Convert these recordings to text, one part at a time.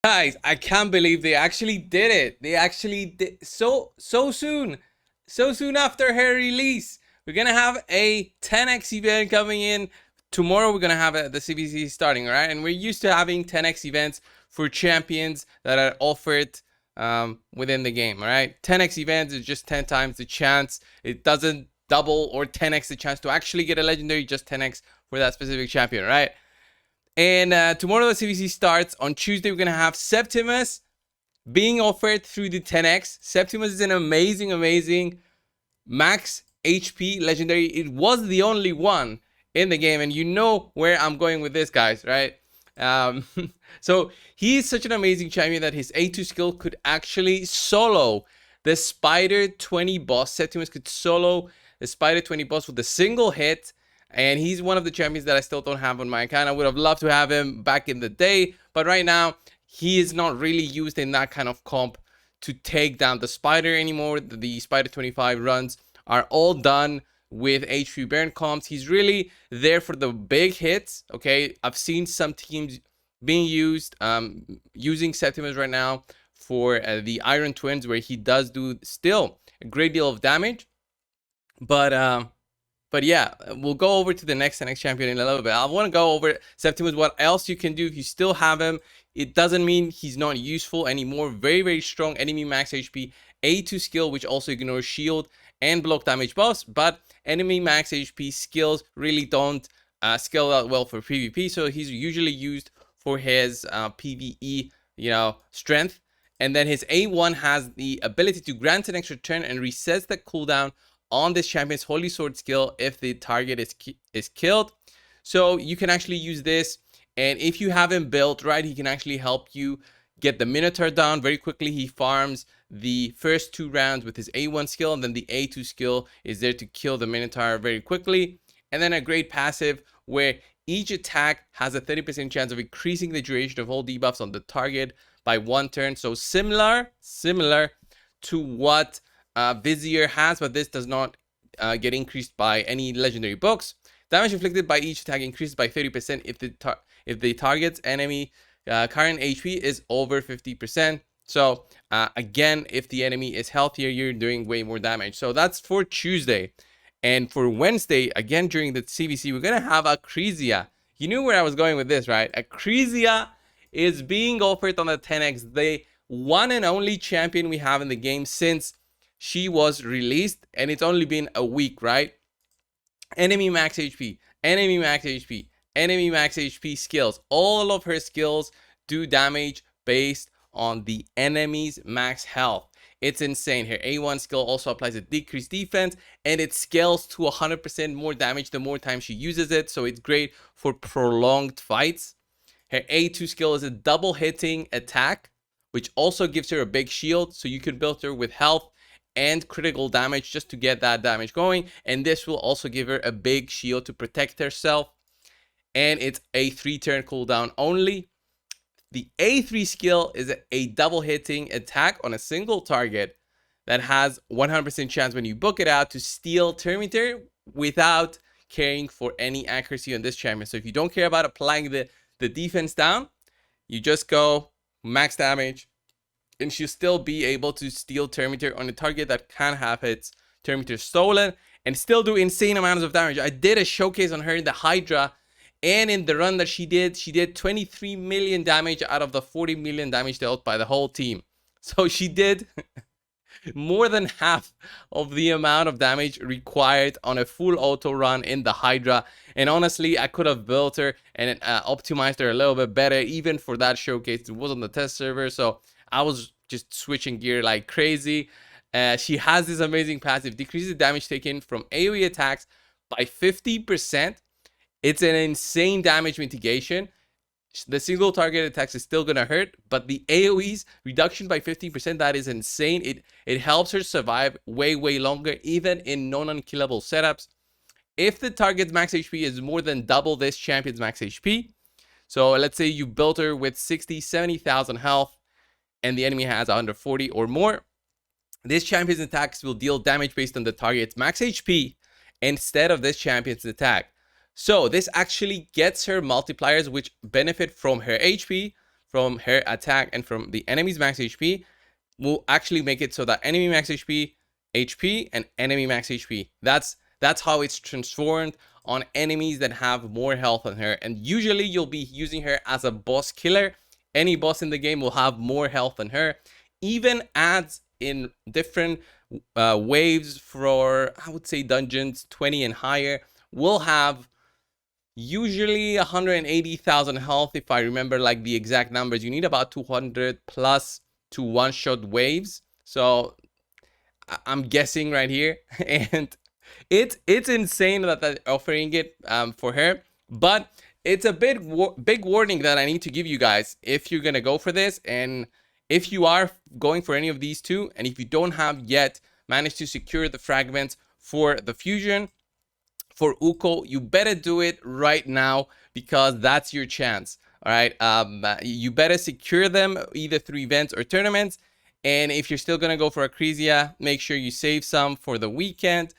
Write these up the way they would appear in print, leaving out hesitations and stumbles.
Guys, I can't believe they actually did it. They actually did so soon. So soon after her release. We're gonna have a 10x event coming in. Tomorrow we're gonna have the CBC starting, right? And we're used to having 10x events for champions that are offered within the game, right? 10x events is just 10 times the chance. It doesn't double or 10x the chance to actually get a legendary, just 10x for that specific champion, right? And tomorrow the CBC starts. On Tuesday, we're going to have Septimus being offered through the 10x. Septimus is an amazing max HP legendary. It was the only one in the game. And you know where I'm going with this, guys, right? Um, so he's such an amazing champion that his A2 skill could actually solo the Spider 20 boss. Septimus could solo the Spider 20 boss with a single hit. And he's one of the champions that I still don't have on my account. I would have loved to have him back in the day, but right now he is not really used in that kind of comp to take down the Spider anymore. The Spider 25 runs are all done with HP burn comps. He's really there for the big hits. Okay, I've seen some teams being used, using Septimus right now for the Iron Twins, where he does do still a great deal of damage, but yeah, we'll go over to the next champion in a little bit. I want to go over Septimus, what else you can do if you still have him. It doesn't mean he's not useful anymore. Very strong enemy max HP, A2 skill, which also ignores shield and block damage buffs, but enemy max HP skills really don't scale that well for PvP, so he's usually used for his PvE, strength. And then his A1 has the ability to grant an extra turn and resets the cooldown on this champion's Holy Sword skill if the target is killed. So you can actually use this, and if you have him built right, he can actually help you get the Minotaur down very quickly. He farms the first 2 rounds with his A1 skill, and then the A2 skill is there to kill the Minotaur very quickly. And then a great passive where each attack has a 30% chance of increasing the duration of all debuffs on the target by 1 turn. So similar to what Vizier has, but this does not get increased by any legendary books. Damage inflicted by each attack increases by 30% if the target's enemy current HP is over 50%. So again, if the enemy is healthier, you're doing way more damage. So that's for Tuesday. And for Wednesday, again during the CBC, we're gonna have Acrizia. You knew where I was going with this, right? Acrizia is being offered on the 10x, the one and only champion we have in the game since she was released, and it's only been a week, right? Enemy max HP, enemy max HP, enemy max HP skills. All of her skills do damage based on the enemy's max health. It's insane. Her A1 skill also applies a decreased defense, and it scales to 100% more damage the more times she uses it, so it's great for prolonged fights. Her A2 skill is a double hitting attack, which also gives her a big shield, so you can build her with health and critical damage just to get that damage going, and this will also give her a big shield to protect herself. And it's a 3-turn cooldown only. The A3 skill is a double hitting attack on a single target that has 100% chance when you book it out to steal Terminator without caring for any accuracy on this champion. So if you don't care about applying the defense down, you just go max damage, and she'll still be able to steal Terminator on a target that can have its Terminator stolen and still do insane amounts of damage. I did a showcase on her in the Hydra, and in the run that she did 23 million damage out of the 40 million damage dealt by the whole team. So she did more than half of the amount of damage required on a full auto run in the Hydra. And honestly, I could have built her and optimized her a little bit better even for that showcase. It was on the test server, so I was just switching gear like crazy. She has this amazing passive, decreases damage taken from AoE attacks by 50%. It's an insane damage mitigation. The single target attacks is still gonna hurt, but the AoE's reduction by 15%, that is insane. It helps her survive way longer, even in non-unkillable setups. If the target's max HP is more than double this champion's max HP, so let's say you built her with 60,000-70,000 health, and the enemy has 140 or more, this champion's attacks will deal damage based on the target's max HP instead of this champion's attack. So this actually gets her multipliers, which benefit from her HP, from her attack and from the enemy's max HP will actually make it so that enemy max HP, and enemy max HP. That's how it's transformed on enemies that have more health on her. And usually you'll be using her as a boss killer. Any boss in the game will have more health than her. Even adds in different waves for, I would say, dungeons 20 and higher will have usually 180,000 health. If I remember like the exact numbers, you need about 200 plus to one-shot waves. So I'm guessing right here, and it's insane that they're offering it for her. But it's a big warning that I need to give you guys if you're gonna go for this, and if you are going for any of these two, and if you don't have yet managed to secure the fragments for the fusion for Uko, you better do it right now, because that's your chance. All right, you better secure them either through events or tournaments. And if you're still gonna go for Acrizia, make sure you save some for the weekend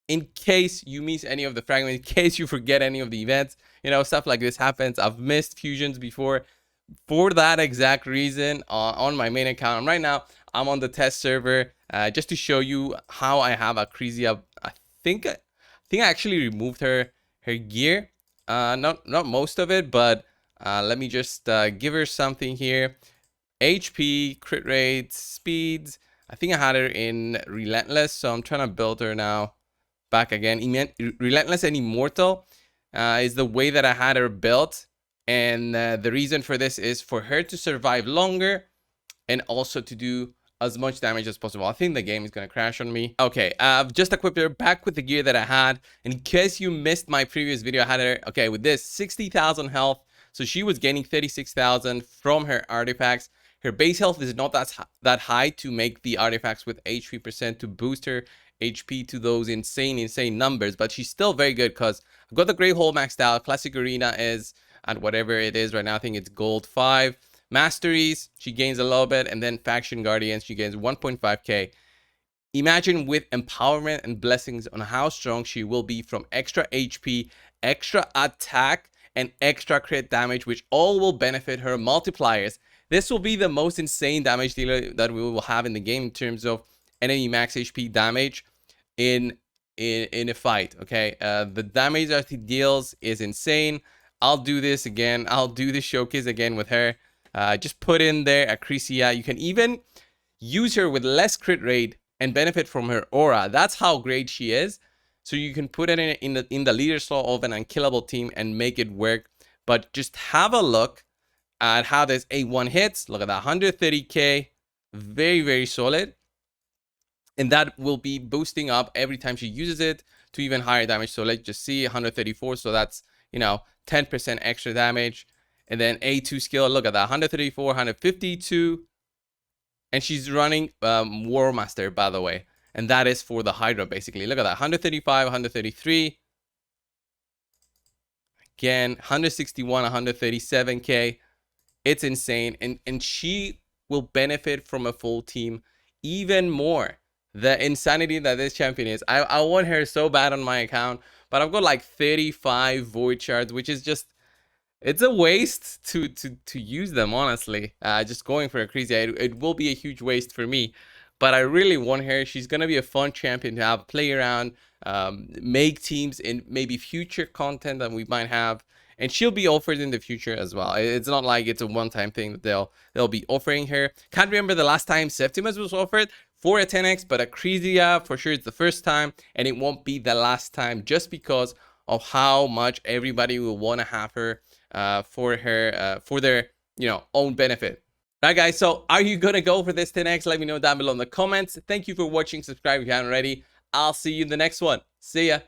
in case you miss any of the fragments, in case you forget any of the events. You know, stuff like this happens. I've missed fusions before for that exact reason on my main account. Right now, I'm on the test server just to show you how I have Acrizia. I think I actually removed her gear. Not most of it, but let me just give her something here. HP, crit rate, speeds. I think I had her in Relentless, so I'm trying to build her now back again. Relentless and Immortal is the way that I had her built. And the reason for this is for her to survive longer and also to do as much damage as possible. I think the game is going to crash on me. Okay, I've just equipped her back with the gear that I had. In case you missed my previous video, I had her, okay, with this 60,000 health. So she was gaining 36,000 from her artifacts. Her base health is not that high to make the artifacts with HP percent to boost her HP to those insane numbers, but she's still very good because I've got the Great Hole maxed out. Classic Arena is at whatever it is right now. I think it's gold 5. Masteries, she gains a little bit, and then Faction Guardians, she gains 1.5k. Imagine with empowerment and blessings on how strong she will be from extra HP, extra attack, and extra crit damage, which all will benefit her multipliers. This will be the most insane damage dealer that we will have in the game in terms of enemy max HP damage in a fight. Okay, the damage that he deals is insane. I'll do this again. I'll do the showcase again with her. Just put in there Acrizia. You can even use her with less crit rate and benefit from her aura. That's how great she is. So you can put it in the leader slot of an unkillable team and make it work. But just have a look at how this A1 hits. Look at that, 130k, very solid, and that will be boosting up every time she uses it to even higher damage. So let's just see 134, so that's, you know, 10% extra damage. And then A2 skill, look at that, 134, 152, and she's running War Master, by the way, and that is for the Hydra basically. Look at that, 135, 133, again 161, 137k. It's insane, and she will benefit from a full team even more. The insanity that this champion is. I want her so bad on my account, but I've got like 35 void shards, which is just, it's a waste to use them, honestly. Just going for Acrizia, it will be a huge waste for me, but I really want her. She's gonna be a fun champion to have, play around, make teams in maybe future content that we might have. And she'll be offered in the future as well. It's not like it's a one-time thing that they'll be offering her. Can't remember the last time Septimus was offered for a 10x, but Acrizia for sure it's the first time, and it won't be the last time, just because of how much everybody will want to have her for their, you know, own benefit. Right, guys, so are you gonna go for this 10x? Let me know down below in the comments. Thank you for watching. Subscribe if you haven't already. I'll see you in the next one. See ya.